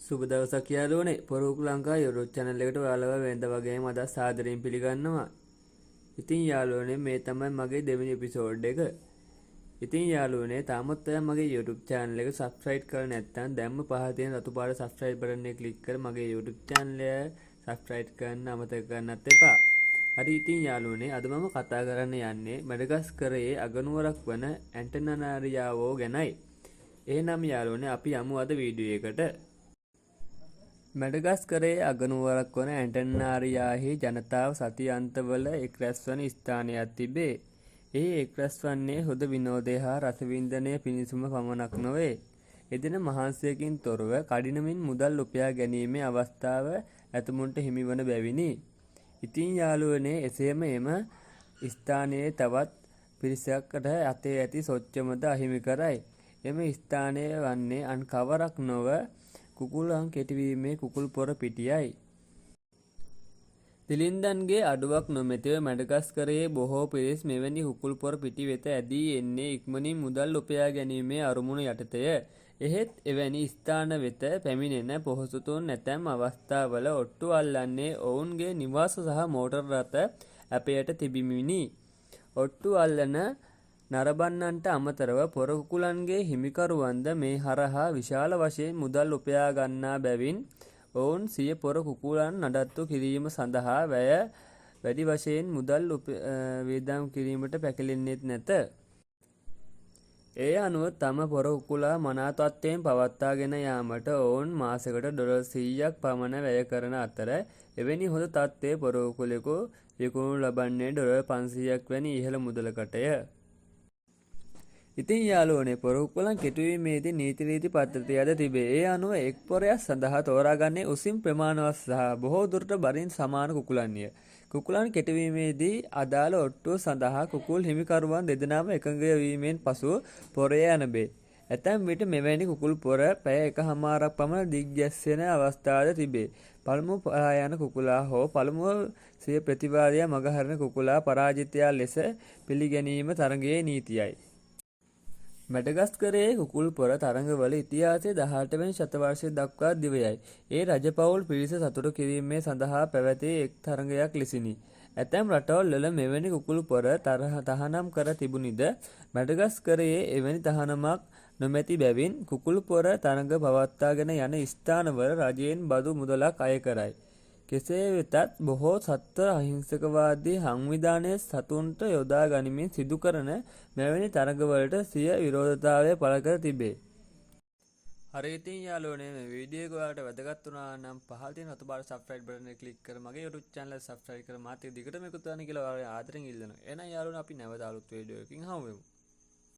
සුබ දවසක් යාළුවනේ. පොරොක් ලංකා YouTube channel එකට ඔයාලව වෙනද වගේම අද සාදරයෙන් පිළිගන්නවා. ඉතින් යාළුවනේ මේ තමයි මගේ දෙවෙනි එපිසෝඩ් එක. ඉතින් යාළුවනේ තාමත් ඔයා මගේ YouTube channel එක subscribe කරලා නැත්නම් දැන්ම පහළ තියෙන රතු පාට subscribe button එක click කර මගේ YouTube channel එක subscribe කරන්න අමතක කරන්නත් එපා. හරි ඉතින් යාළුවනේ අද මම කතා කරන්න යන්නේ මැඩගස්කරයේ අගනුවරක් වන ඇන්ටනාරියාවෝ ගැනයි. එහෙනම් යාළුවනේ අපි යමු අද වීඩියෝ එකට. මැඩගස්කරයේ අගනුවරක් වන ඇන්ටනාරියාහි ජනතාව සති අන්තවල එක් රැස්වන ස්ථානයක් තිබේ. ඒ එක් රැස්වන්නේ හොඳ විනෝදය හා රසවින්දනය පිණිසම පමණක් නොවේ. එදින මහන්සියකින් තොරව කඩිනමින් මුදල් උපයා ගැනීමේ අවස්ථාව ඇතමුන්ට හිමිවන බැවිනි. ඉතින් යාළුවනේ එසේම එම ස්ථානයේ තවත් පිරිසකට අතේ ඇති සොච්චමද අහිමි කරයි. එම ස්ථානය වන්නේ අන් කවරක් නොව කුකුලන් කෙටිවීමේ කුකුල් පොර පිටියයි. දිලින්දන්ගේ අඩුවක් නොමැතිව මැඩගස්කරයේ බොහෝ පිරිස් මෙවැනි කුකුල් පොර පිටි වෙත ඇදී එන්නේ ඉක්මනින් මුදල් උපයා ගැනීමේ අරමුණ යටතය. එහෙත් එවැනි ස්ථාන වෙත පැමිණෙන පොහොසතුන් ඇතැම් අවස්ථාවල ඔට්ටු අල්ලන්නේ ඔවුන්ගේ නිවාස සහ මෝටර් රථ අපයට තිබිමිනි. ඔට්ටු අල්ලන නරඹන්නන්ට අමතරව පොර කුකුලන්ගේ හිමිකරුවන්ද මේ හරහා විශාල වශයෙන් මුදල් උපයා ගන්නා බැවින් ඔවුන් සිය පොර කුකුලන් නඩත්තු කිරීම සඳහා වැඩි වශයෙන් මුදල් වියදම් කිරීමට පැකිලෙන්නේත් නැත. ඒ අනුව තම පොර කුකුලා මනා තත්ත්වයෙන් පවත්වාගෙන යාමට ඔවුන් මාසකට $100ක් පමණ වැය කරන අතර එවැනි හොඳ තත්ත්වයේ පොර කුකුලෙකු විකුණු ලබන්නේ $500ක් වැනි ඉහළ මුදලකටය. ඉතින් යාළුවනේ පොර කුකුලන් කෙටුවීමේදී නීති රීති පද්ධතියද තිබේ. ඒ අනුව එක් පොරයක් සඳහා තෝරාගන්නේ උසින් ප්‍රමාණවත් සහ බොහෝ දුරට බරින් සමාන කුකුලන්ය. කුකුලන් කෙටුවීමේදී අදාළ ඔට්ටුව සඳහා කුකුල් හිමිකරුවන් දෙදෙනාම එකඟ වීමෙන් පසු පොරය යනබේ. ඇතැම් විට මෙවැනි කුකුල් පොර පැය 1.5ක් පමණ දිග් ගැස්සෙන අවස්ථාද තිබේ. පළමුව පලා යන කුකුලා හෝ පළමුව සිය ප්‍රතිවාදියා මගහරින කුකුලා පරාජිතයා ලෙස පිළිගැනීම තරගයේ නීතියයි. මැඩගස්කරයේ කුකුල් පොර තරඟවල ඉතිහාසය 18 වෙනි ශතවර්ෂය දක්වා දිවයයි. ඒ රජපෞල් පිරිස සතුටු කිරීමේ සඳහා පැවති එක් තරඟයක් ලෙසිනි. ඇතැම් රටවල් වල මෙවැනි කුකුල් පොර තහනම් කර තිබුණිද මැඩගස්කරයේ එවැනි තහනමක් නොමැති බැවින් කුකුල් පොර තරඟ පවත්වාගෙන යන ස්ථානවල රජයෙන් බදු මුදලක් අය කරයි. කෙසේ වෙතත් බොහෝ සත්ව අහිංසකවාදී සංවිධානය සතුන්ට යොදා ගනිමින් සිදු කරන මෙවැනි තරඟවලට සිය විරෝධතාවය පළ කර තිබේ. හරි ඉතින් යාළුවනේ මේ වීඩියෝ එක ඔයාලට වැදගත් වුණා නම් පහළ තියෙන රතු පාට subscribe button එක click කර මගේ YouTube channel එක subscribe කර මාත් එක්ක දිගටම එකතු වෙන්න කියලා ඔයාලගේ ආදරෙන් ඉල්ලනවා. එහෙනම් යාළුවනේ අපි නැවත අලුත් වීඩියෝ එකකින් හමු වෙමු.